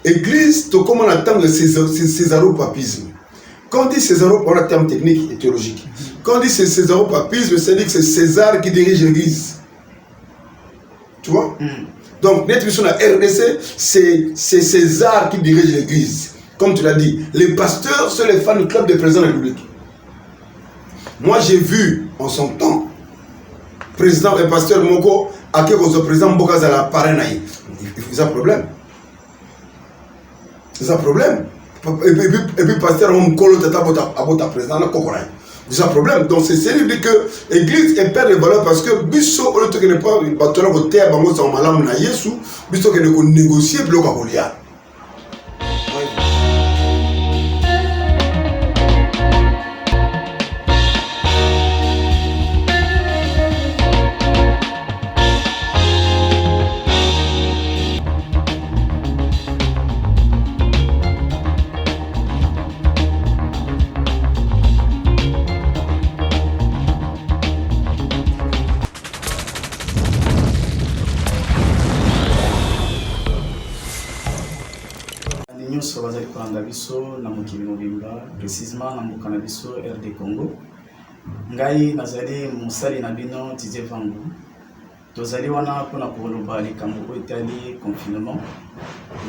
Église, comment on attend le césaropapisme. Quand on dit césaro, on a un terme technique et théologique. Quand on dit césaropapisme, c'est-à-dire que c'est César qui dirige l'Église. Tu vois? Donc, notre mission à RDC, c'est César qui dirige l'Église. Comme tu l'as dit, les pasteurs sont les fans du club des présidents de la République. Moi, j'ai vu en son temps, président et pasteur Moko, à qui le président Mboka Zala Parenaï. Il y a un problème. C'est un problème. Et puis pasteur Mkolo Tata Abota président la Kokoraï. C'est un problème. Donc c'est dire que l'église est perd de valeur parce que biso au lieu de ne pas battre la côté à bango sans malam na Yesu, biso que ne négocier bloc à Goliath. na mokili mobimba précisément na mboka na biso RD Congo. Ngai nazali musali na bino Didier Vangu. Tozali wana pona koloba likambo etali confinement.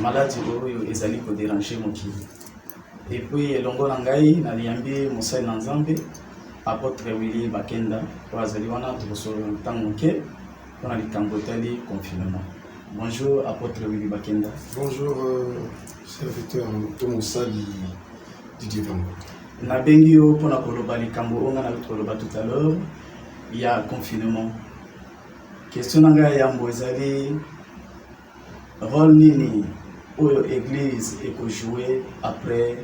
Maladie oyo ezali ko déranger mokili. Et puis elongo na ngai na liambi musali na Nzambe apôtre Willy Bakenda tozali wana tokosolo ntango ke pona likambo etali confinement. Bonjour apôtre Willy Bakenda. Bonjour serviteur Tomosali Didier Vango. Na bengi yo pona koloba likambo onga na koloba tout à l'heure, il y a confinement. Question nanga yambo ezali rôle nini oyo église eko jouer après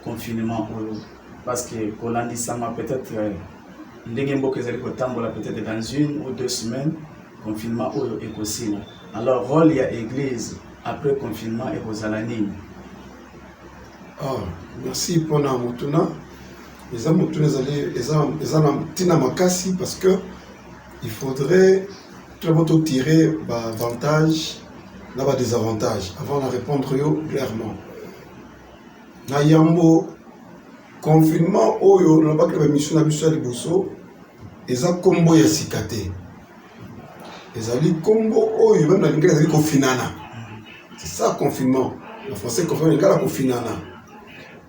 confinement oyo, parce que kolandi sama peut-être ndenge mboka ezali kotambola peut-être dans 1 ou 2 semaines confinement oyo eko sila. Alors rôle ya église après confinement eko zala nini? Merci pour la motuna. Les amotuna tina makasi parce que il faudrait tout d'abord tirer avantage, là des avantages avant de répondre clairement. Na yambo confinement oyo na ba que mission na biso ya liboso eza kombo ya sikate. Ezali kombo oyo même na lingala ezali kofinana. C'est ça confinement. En français confinement lingala kofinana.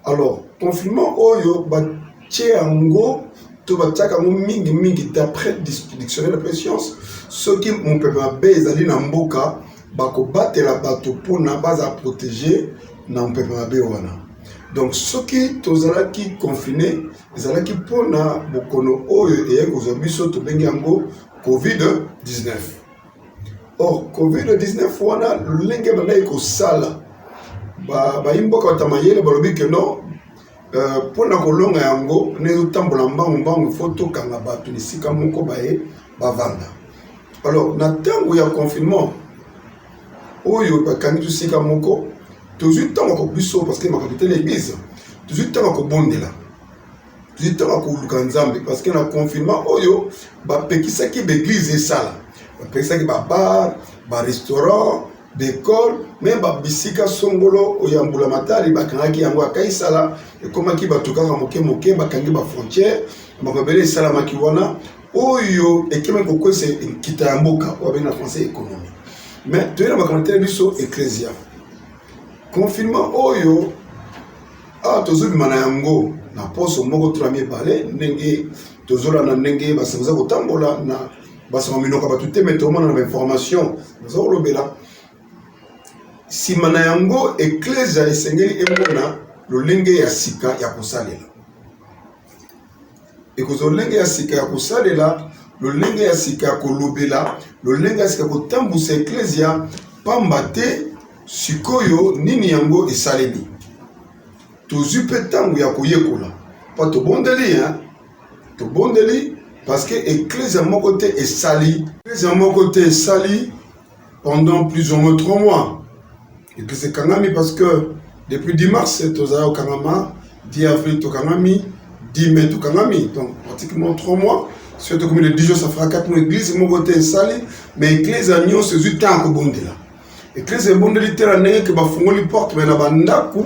Alors, confinement oyo batie ango to batiaka ngo mingi d'après dictionnaire de prescience ceux qui mon peuple ba ezali na mboka bako batela bato pona baza protéger na peuple ba wana. Donc ceux qui tozala qui confiné ezala qui pona bokono oyo et ko biso to bengi ango COVID-19. Or COVID-19 wana lenge bana ko sala ba imboka tamayele balobi que non pour na kolonga yango ne tambola mbangu photo kanga bato ni sika moko bae bavanda. Alors na tango ya confinement oyo bakangi tu sika moko toujours tango ko biso parce que ma capitaine l'église toujours tango ko bondela toujours tango ko luka Nzambe parce que na confinement oyo ba pekisa ki l'église et sala ba pekisa ki ba bar ba restaurant d'école même bisika songolo oyambula matari bakangaki yango akaisala et comment ki batukaka moke bakangi ba frontière makobele sala makiwana oyo ekeme kokwese kita ya mboka ou bien en français économie. Mais tu es dans ma commentaire biso ecclésia confinement oyo tozo bimana yango na poso moko 3000 balé ndenge tozola na ndenge basanza kotambola na basama minoka batute metoma na information bazo lobela si mana yango ecclesia esengeli emona lolenge ya sika ya kosalela ekozolenge ya sika ya kosalela lolenge ya sika ya kolobela lolenge ya sika kotambusa ecclesia pamba te sikoyo nini yango esaleli tozwi pe ntango ya koyekola pa tobondeli parce que ecclesia moko te esali pendant plus ou moins 3 mois. Et puis c'est Kangami parce que depuis 10 mars, Tozaya au Kangama, 10 avril au Kangami, 10 mai au Kangami. Donc pratiquement 3 mois. Surtout comme les 10 jours, ça fera 4 mois. L'église, mon côté est salé, mais l'église a mis ce temps à Bondela. Église ebondeli te na ndenge ke bafungoli porte me na bandako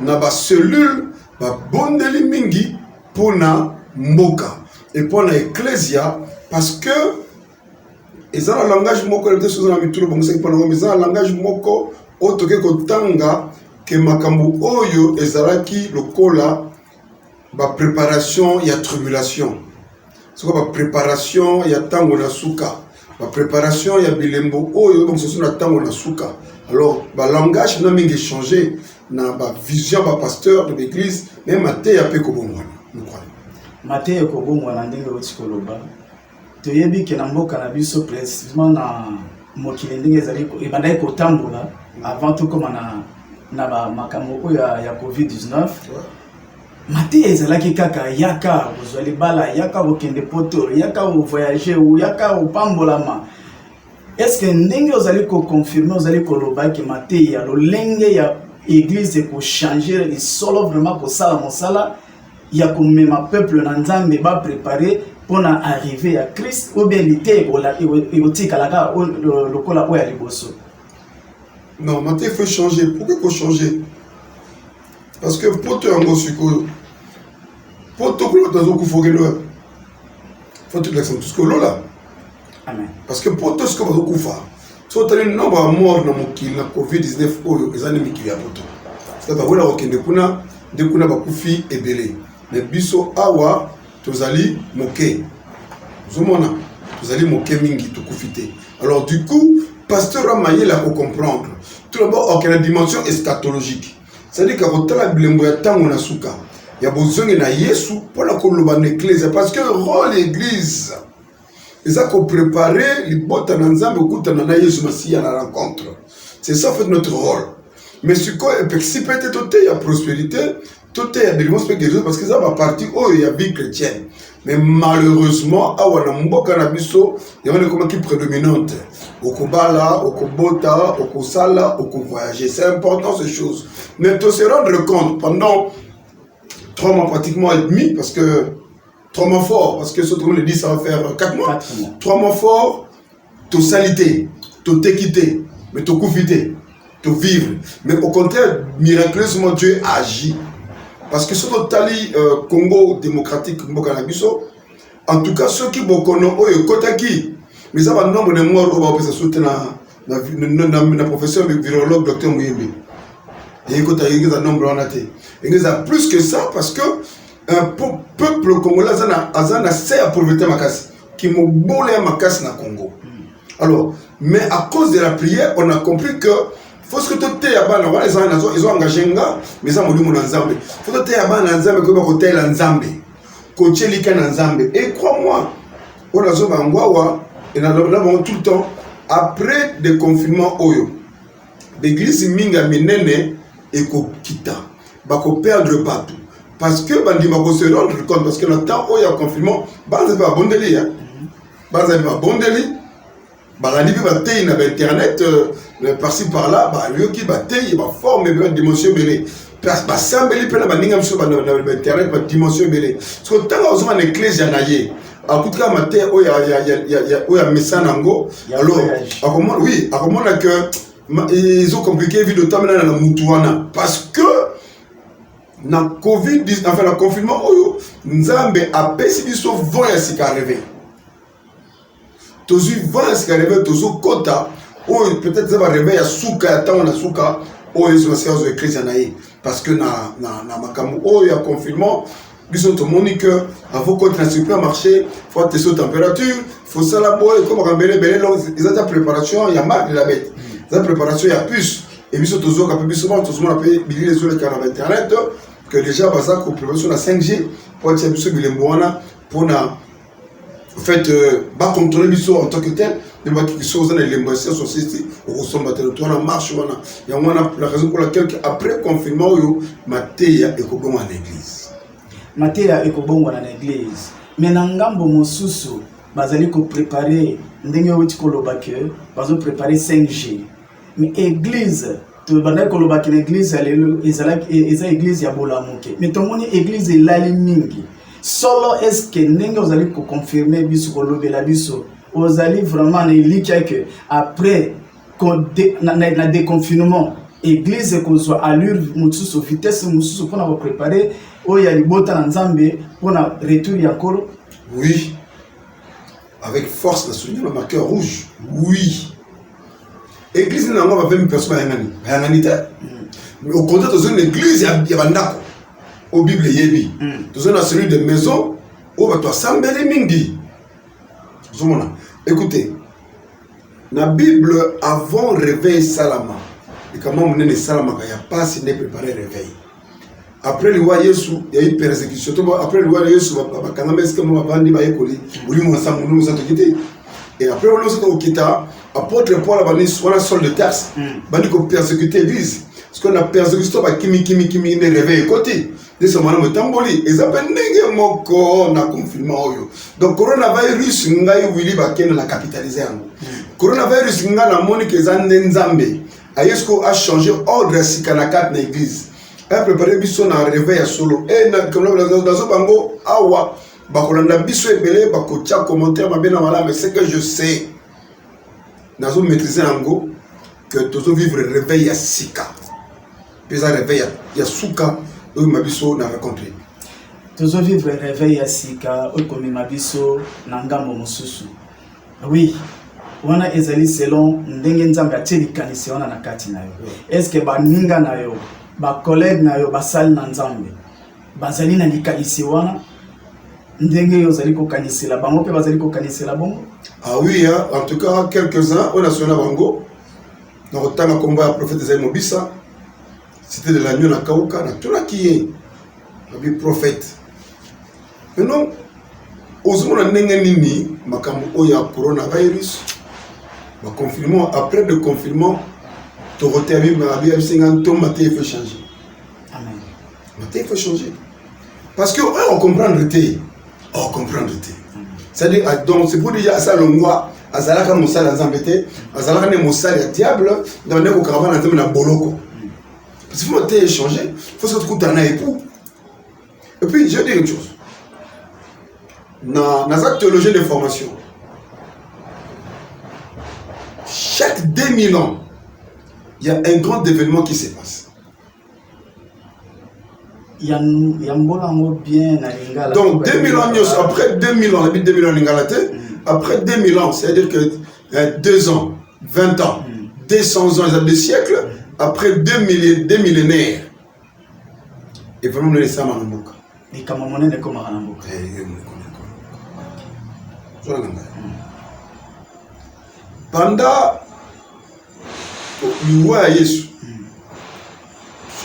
na bacellule babondeli mingi mpona mboka et mpona ecclesia parce que eza na langage moko elete soza na mitulu bongosaki mpona ngombe eza na langage moko oyo toke kotanga ke makambo oyo ezalaki lokola bapréparation ya tribulation soka bapréparation ya ntango na suka bapréparation ya bilembo oyo bongososo na ntango na suka. Alors balangage na mingi échangé na bavision bapasteur de l'église même mateya mpe kobongwana mateya ekobongwana ndenge oti koloba toyebi ke na mboka na biso précisément na mokili ndenge ezali ebandaki kotambola avant tokóma na bamakambo oyo ya covid-19 mateya ezalaki kaka yaka kozwa libala yaka kokende poto yaka kovoyage yaka kopambolama. Est-ce que ndenge ozali koconfirme ozali koloba ke mateya lolenge ya église ekochange lisolo vraiment kosala mosala ya komema peuple na nzambe bapréparé mpona arrivé ya Christ ou bien lite ekotikalaka lokola oyo ya liboso? Non, maintenant il faut changer. Pourquoi il faut changer? Parce que poto yango sikoyo poto kolo tazoku fogelo faut tout l'accent tout ce que lola. Amen. Parce que poto ce que bazoku fa so tali nombre ya mort na mokili na covid-19 oyo ezali mikili ya poto c'est pas voilà okende kuna de kuna bakufi ebele mais biso awa tozali moke zomona tozali moke mingi tukufite. Alors du coup pasteur Amayela ko comprendre tout d'abord aucune dimension eschatologique, c'est-à-dire que kotala bilembo ya tango na suka ya bozongi na Yesu pona koloba na église parce que rôle l'église eza ko préparer libota na nzambe kutana na Yesu Masia na rencontre. C'est ça fait notre rôle. Mais ce qu'on peut peut-être tout il y a prospérité, tout il y a délivrance parce que ça va partir oh il y a vie chrétienne. Mais malheureusement awana mboka na biso il y a une comment qui prédominante. Okobala, okobota, okosala, okovoyager. C'est important ces choses. Mais tu se rendre compte pendant 3 mois pratiquement et demi parce que 3 mois fort, parce que ce que le dit, ça va faire 4 mois. 3 mois fort, tu salité, tu t'équité, mais tu confité, tu vivre. Mais au contraire, miraculeusement, Dieu agit. Parce que sur notre tali Congo démocratique, en tout cas, ceux qui me connaissent, Kotaki, mais ça va nombre de morts, on va soutenir la professeur virologue, docteur Mouyembe. Et il y a un nombre en athée. Il y a plus que ça parce que un peuple congolais a sait à pauvreté makasi qui m'a bolé makasi na Congo. Alors, mais à cause de la prière, on a compris que faut que tu aies abana ils ont engagé un gars mais ça m'a dit mon ensemble. Faut que tu aies abana ensemble que tu aies l'ensemble. Coacher les can ensemble. Et crois-moi, on a zoba ngwawa et na tout le temps après des confinements oyo. L'église minga minene et ko kita. Ba ko perdre partout. Parce que bandima ko se rendre compte parce que le temps où il y a confinement banza ba bondeli ya banza ba bondeli balandi ba tei na internet par-ci par-là ba lieu qui ba tei ba forme ba dimension belé parce ba sambeli pena ba ninga mso ba internet ba dimension belé parce que tant aux en église na ye akutka matin où il y a message nango alors akomona oui akomona que ils ont compliqué vie de temps na mutuana parce que na Covid-19, enfin le confinement, Nzambe a pesi biso voya sika arrivé. Tozu voya sika arrivé, tozu kota, peut-être ça va arriver à souka, à temps na souka, ils sont séance de crise naïe. Parce que na makamu, il y a confinement, biso to moni que avant qu'on na supermarché, faut tester température, faut ça la boy comme rambelé belé, ils ont ta préparation, il y a marque de la bête. La préparation il y a plus. Et biso tozu ka biso souvent on a payé billet sur le canal internet. Que déjà basa ko préparation na 5G pour être biso bilemboana pour na en fait ba contrôler biso en tant que tel de ba qui sont dans les lemboisiens société au ressemble territoire en marche wana ya wana la raison pour laquelle après confinement yo mateya ekobongo na l'église mateya ekobongo na l'église mais na ngambo mosusu bazali ko préparer ndenge wuti koloba ke bazo préparer 5G mais église banda koloba ke l'église eza église ya bolamuke mais tomoni église elali mingi solo est-ce que ndenge ozali ko confirmer biso kolobela biso ozali vraiment na elikia que après na déconfinement église kozwa allure mususu vitesse mususu pour nous préparer oya libota na nzambe pour na retour ya kolo. Oui, avec force na souligner le marqueur rouge. Oui, église n'a pas 20 personnes à Yanganite. Mais au contraire, dans une église, il y a bandako. Au Bible, yebi. Dans une celui de maison, où va toi sambeli mingi. Écoutez, la Bible avant réveil salama. Et comment on est salama, il n'y a pas si n'est préparé réveil. Après le roi Yesu, il y a eu persécution. Après le roi Yesu, quand même est-ce que moi bandi ba yekoli, uli mo ensemble nous nous quitter. Et après on nous au kita, apôtre Paul a banni sur la sol de Tarse. Bandi ko persécuter l'église. Parce qu'on a persécuté par kimi ne réveil côté. De ce moment tamboli, ils appellent nenge moko na confinement oyo. Donc coronavirus ngai wili ba ken na capitaliser yango. Coronavirus nga na moni ke zande nzambe. Ayesko a changé ordre sikanakat na église. A préparé biso na réveil à solo. Et comme dans bango awa bakolanda biso ebele bakotia commentaire mabena mala, mais c'est que je sais nazo maîtriser yango que tozo vivre réveil à sika. Puis à réveil ya suka o mabiso na rencontré. Tozo vivre réveil à sika o comme mabiso na ngambo mosusu. Oui. Wana ezali selon ndenge nzambe ateli kanisi wana na kati na yo. Est-ce que baninga na yo, ba collègue na yo basali na nzambe bazali na likanisi wana ndenge yo zali ko kanisela bango pe bazali ko kanisela bongo? Ah oui, hein? En tout cas quelques-uns on a sonné bango. Dans le temps de combat le prophète Esaïe Mobissa, c'était de l'agneau na kauka na tout là qui est le prophète. Maintenant ozomona ndenge nini makambo oya coronavirus. Le confinement, après le confinement, tu retrouves ma vie avec 50 ans, il faut changer. Amen. Il faut changer. Parce que on comprend le thé. On comprend le thé. C'est-à-dire, donc c'est pour dire à ça le mois, à ça là quand on s'est dans un bêté, à ça là quand on s'est dans diable, dans le caravane en termes de boloko. Parce qu'il faut le changer, il faut se trouver un époux. Et puis, je dis une chose. Dans la théologie de formation, chaque 2000 ans, il y a un grand événement qui se passe. Donc 2000 ans, après 2000 ans, 2000 ans, après 2000 ans, c'est-à-dire que 2 ans, 20 ans, 200 ans, des siècles, après 2 millénaires, et vraiment, nous sommes en Mboka. Et comme on est comme en Mboka. Pendant le roi Yesu,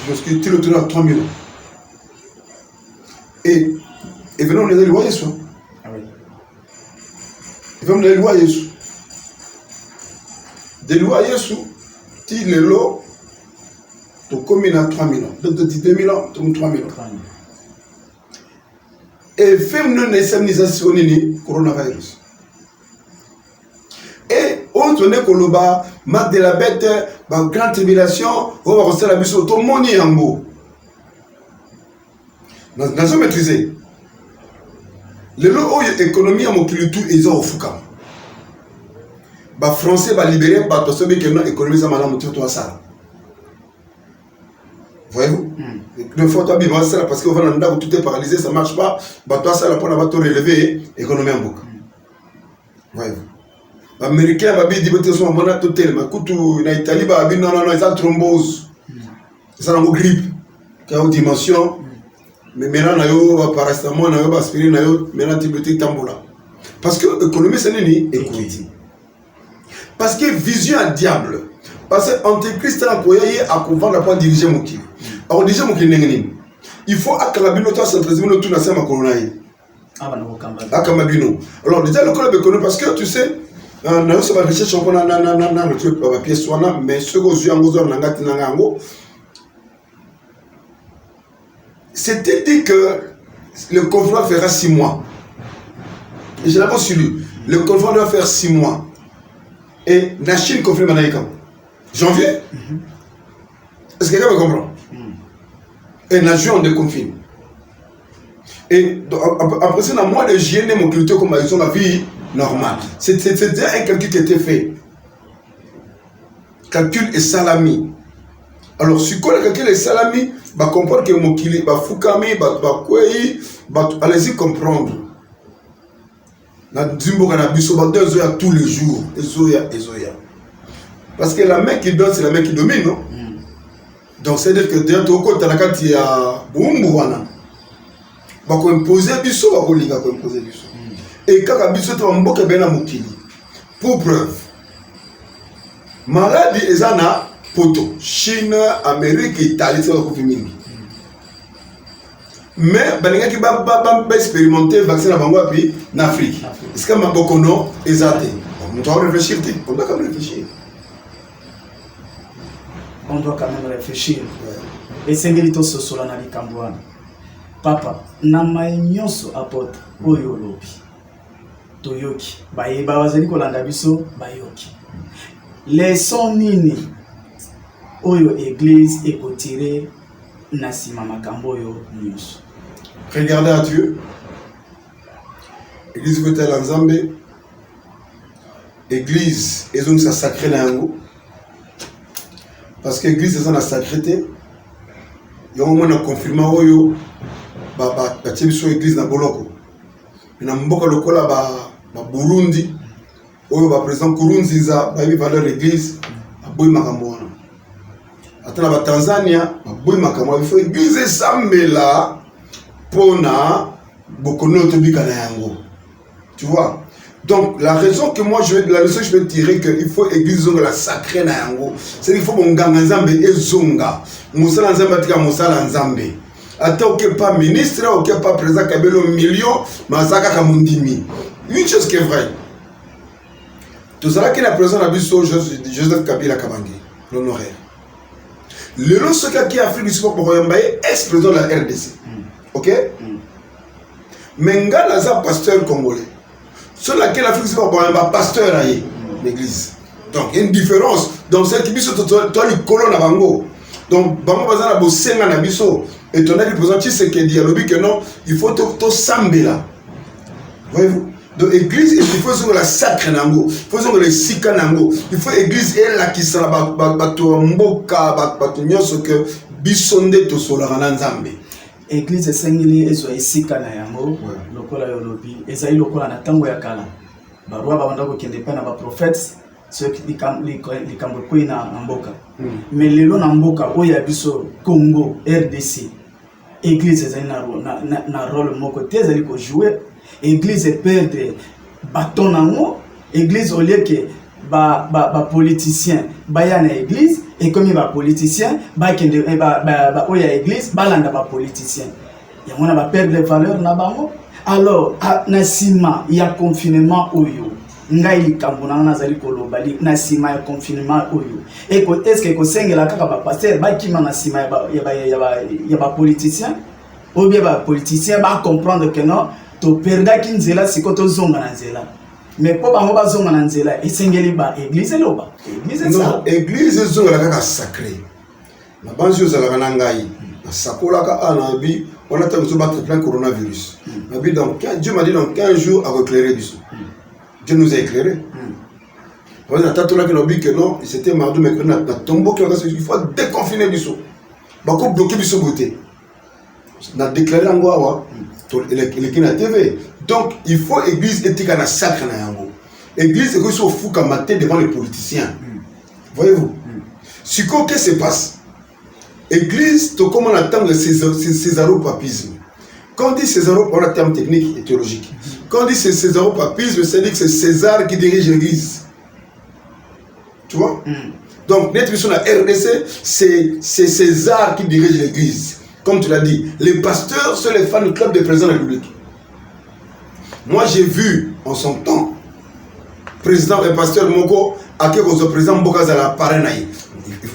parce qu'il était le tour à 3000 ans. Et venons on est le roi Yesu. Ah oui. Et venons le roi Yesu. De loi Yesu, il est là, tu combines à 3000 ans. Donc tu dis 2000 ans, tu 3000 ans. Et fais-nous une séminisation du coronavirus. Et on tourne Koloba, marque de la bête, grande tribulation, on va rester la bise, tout le monde est en haut. Nous avons maîtrisé. Le lot où l'économie a montré tout, ils ont offert. Les Français vont libérer, parce que l'économie a montré tout ça. Voyez-vous? Le faut bien ça parce que tout est paralysé, ça ne marche pas. Toi, ça, pour avoir tout relevé, l'économie en boucle. Voyez-vous? Les Américains ont dit que les Américains ont dit que les Italiens ont dit non, ils ont thrombose. Ils ont une grippe qui a une dimension. Mais maintenant, ils ont paracétamol, ils ont aspirine, maintenant, antibiotiques, tamboula. Parce que l'économie, c'est une équité. Parce que vision à diable. Parce que l'antéchrist a employé à comprendre pour diriger mon kilo. Alors, diriger mon kilo, il faut que la binotoire centralisée tout dans ma colonne. Alors, déjà, le club est connu parce que tu sais, on a aussi une recherche sur le pièce, mais ce que c'était dit que le confinement fera 6 mois. Et je l'ai pas su lu. Le confinement doit faire 6 mois. Et la Chine confine maintenant janvier. Est-ce que quelqu'un me comprend? Et la juin on déconfine. Et après ça, dans le mois de juillet, mon culture comme ils ont la vie normale. C'était un calcul qui était fait. calcul et salami. Alors, si on calcul et salami, va comprendre que mokili, va fukami, va kwei, allez-y comprendre. Na dimbo kana biso ba deux heures tous les jours, ezoya. Parce que la main qui donne, c'est la main qui domine, non? Donc, c'est-à-dire que derrière ton côté, la carte, il y a Boumouana. Va imposer biso, va kolinga ko imposer biso. Et quand biso to mboka bena mokili. Pour preuve. Maladie ezana poto. Chine, Amérique, Italie, c'est beaucoup mingi. Mais balinga ki ba expérimenter vaccin na bango puis en Afrique. Est-ce que maboko non ezate? On doit réfléchir, on doit quand même réfléchir. On doit quand même réfléchir. Et c'est ngeli so sola na likambwana. Papa, na maïnyoso apôtre oyo lobi. Toyoki. Bayeba bazali kolanda biso bayoki. Leçon nini oyo église ekotire na sima makambo oyo nyonso. Regardez à Dieu. Église veut-elle en Zambé? Église, ils ont sa sacrée langue. Parce que l'église est en sacralité. Il y a un moment confirmé oyo ba tiebiso église na boloko. Na mboka lokola ba Burundi oyo ba président Kurunziza ba yi valeur église aboyi makambo wana. Atana ba Tanzania aboyi makambo il faut église sambela pona bokono to bika na yango. Tu vois? Donc la raison que moi la leçon que je vais tirer que il faut église zonga la sacrée na yango. C'est qu'il faut bonganga nzambe ezonga. Musala nzambe tika musala nzambe. Ata ok pas ministre, ok pas président Kabelo million, masaka kamundimi. Une chose qui est vraie. Tout ça qui est la présence de Joseph Kabila Kabangi, l'honoraire. Le long ce qui est Afrique du Sud pour Royambaye, ex-président de la RDC. Ok? Mais Ngala za pasteur congolais. Sur laquelle l'Afrique du Sud pour Royambaye, pasteur aïe, l'église. Donc il y a une différence. Donc celle qui dit que tu as les colonnes à Bango. Donc Bango Bazan a bossé à Nabiso. Et ton avis présent, c'est que dialogue que non, il faut tout samber là. Voyez-vous? Donc l'église, il faut que la sacre nango, il faut que le sika nango, il faut l'église elle là qui sera bato mboka bato nyoso que bisonde to solarana nzambe. Église sengili ezo sika na yango, lokola yolobi, ezali lokola na tango ya kala. Barua ba banda ko kende pa na ba prophètes, ceux qui likambo ko na mboka. Mais lelo na mboka oya biso Congo, RDC. Église ezali na rôle moko te ezali ko jouer. Église perdre bâton nango, église au lieu que ba politicien baya na église et comme ba politicien ba kende ba oya église balanda ba politicien. Ya mona ba perdre les valeurs na bango. Alors na sima ya confinement oyo ngai likambo na nazali kolobali na sima ya confinement oyo. Et est-ce que ko sengela kaka ba pasteur ba kima na sima ya ba politicien ou bien ba politicien ba comprendre que non to perda ki nzela sikoto zonga na nzela. Mais pour bango ba zonga na nzela esengeli ba église loba. Église ça. Non, église zonga la kaka sacré. Na banzo za la ngai. Na sakola ka anabi, on a tellement battre plein coronavirus. Nabi donc Dieu m'a dit dans 15 jours à éclairer biso. Dieu nous a éclairé. On a tatu là que nabi que non, c'était mardi mercredi na tombo que il faut déconfiner biso. Ba ko bloquer biso beauté. Na déclarer ngwa l'église TV. Donc il faut église éthique na sacre na yango. Église que so fou kamaté devant les politiciens. Voyez-vous? Ce que se passe. Église to comment on attend le césaropapisme. Quand on dit césaro, on a un terme technique et théologique. Quand on dit césaropapisme, c'est-à-dire que c'est César qui dirige l'église. Tu vois? Donc notre mission à RDC, c'est César qui dirige l'église. Comme tu l'as dit, les pasteurs sont les fans du club des présidents de la République. Moi, j'ai vu en son temps, président et pasteur Moko, à qui le président Mboka Zala Parenaï.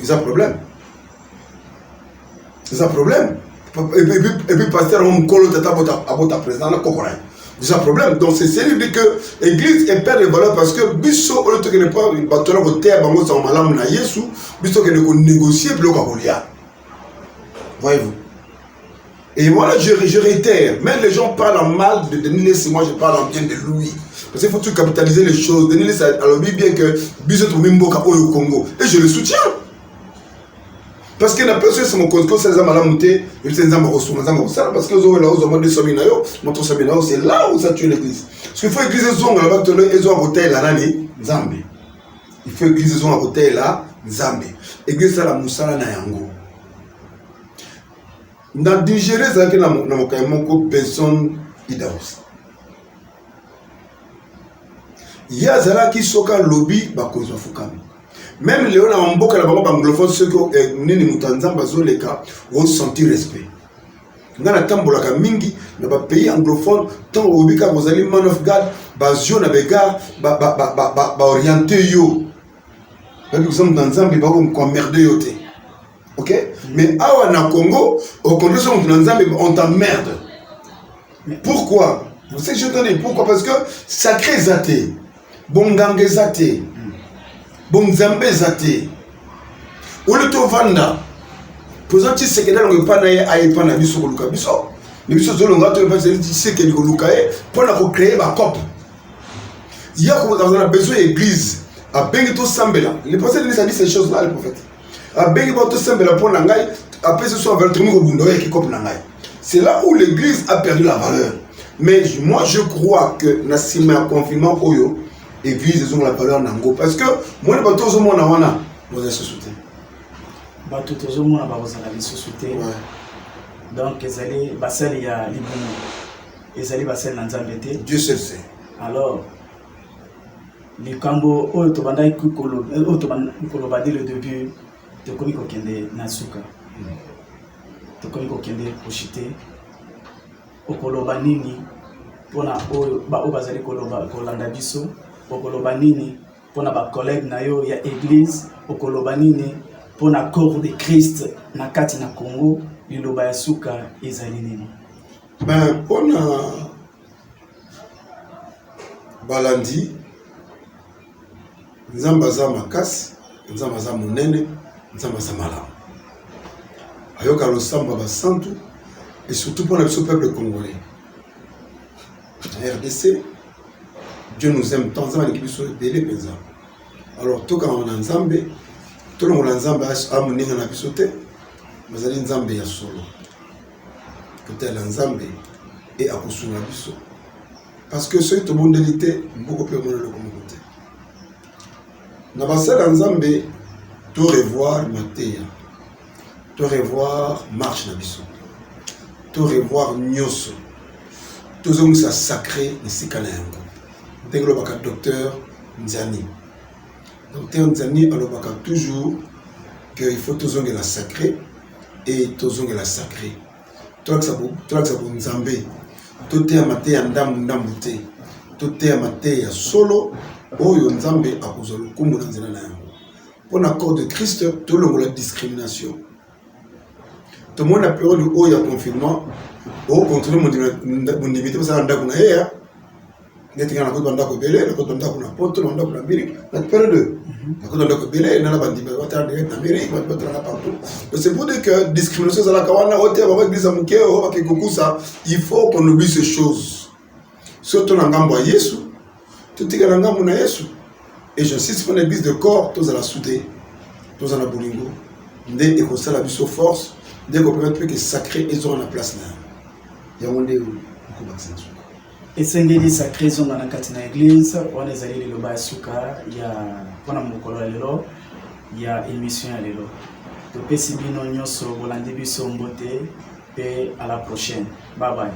Il a un problème. C'est un problème. Et puis, pasteur Mkolo Tata Bota président, c'est un problème. Donc, c'est dire que l'église perd les valeurs parce que Bisso, au lieu de ne pas battre la côté à Bango San Malam na Yesu, Bisso qui ne négocier plus qu'à Golia. Voyez-vous? Et moi, là, je réitère, même les gens parlent en mal de Denis, moi je parle en bien de Louis. Parce qu'il faut tout capitaliser les choses. Denis alors bien que Biso Mimboka au Congo. Et je le soutiens. Parce que n'a pas sur mon compte, c'est ça m'a monté, je sais ça parce que vous avez là où vous Saminayo, montre Saminayo, c'est là où ça tue l'église. Parce qu'il faut église zone là-bas, ils ont un hôtel là, Nzambe. Il faut église zone un hôtel là, Nzambe. Église là, Moussala na Yango. Dans Digéré, ça que na mon kaimoko personne idaos. Il y a Zala qui soka lobby bakozo fukami. Même les gens en beaucoup anglophone, ceux qui ont senti respect. Dans la tambola mingi, dans le pays anglophone, tant au Bika, vous allez man of God, bazio na bega, orienté yo. Par exemple, dans Zambie, ils vont emmerder yo. Ok? Mais à na Congo, au Congo, dans Zambie, on t'emmerde. Pourquoi? Vous savez, je te dis pourquoi? Parce que sacré zate, bongange zate. Bon Zambé zate. Ou le to vanda. Posant ti sekeda ngo pa na ye aye pa na biso koluka biso. Le biso zo longa to pa ti sekedi koluka e pour na ko créer ba cop. Il y a comme dans la besoin église a bengi to sambela. Le prophète dit ça dit ces choses là le prophète. A bengi to sambela pour na ngai après ce soit vers tout ko bundo e ki cop na ngai. C'est là où l'église a perdu la valeur. Mais moi je crois que na sima confinement oyo église ils ont la valeur nango parce que moi les bateaux au monde wana vous êtes soutien bateaux au monde ba vous allez soutien donc ils allaient basel il y a libono ils allaient basel na nzambete Dieu seul sait alors les cambo o to banda ikolo o to banda ikolo badi le début de komiko kende nasuka to komiko kende pochité okolo banini pona o ba o bazali koloba kolanda biso okoloba nini pona ba collègue na yo ya église okoloba nini pona corps de Christ na kati na Congo liloba ya suka ezali nini ben pona balandi nzamba za makasi nzamba za monene nzamba za malamu ayoka losamba basantu et surtout pour le peuple congolais RDC. Dieu nous aime tant, ça va l'équipe sur le délai présent. Alors, tout quand on a Nzambe, tout le monde a Nzambe a mené un abisoté, mais il y a Nzambe ya solo. Que tel Nzambe et à construire l'abisso. Parce que ce tout le monde d'élité, beaucoup plus de monde le communauté. N'a pas ça Nzambe, tout revoir Matéa, tout revoir marche l'abisso, tout revoir Nyoso, tout ce qui est sacré, c'est Kalayango. Docteur Nzani. Docteur Nzani, alors toujours qu'il faut toujours la sacrée et toujours la sacrée. Toi que ça vous Nzambe, tout est amaté à ndamute, tout est amaté à solo, oh yo Nzambe à cause de kumu Nzana. Pour l'accord de Christ, tout le monde la discrimination. Tout le monde a peur du haut et confinement, au contre mon limité parce que on a neti kana ko banda ko belé ko banda ko na poto banda ko na Amérique na période ko banda ko belé na la bandi ba ta de na Amérique ba ta na partout. C'est pour dire que discrimination ça la kawana hote ba église amuke o ba ke kokusa il faut qu'on oublie ces choses surtout na ngambo ya Yesu tout tika na ngambo na Yesu et j'insiste pour l'église de corps tous à la soudé tous à la bolingo ndé et ko ça la biso force dès qu'on peut que sacré ils ont la place là ya wonde ko baksin esengeli sacré zonga na kati na église on ezali liloba ya suka ya pona mokolo ya lelo ya émission ya lelo topesi bino nyonso bolandi biso mbote pe à la prochaine bye bye.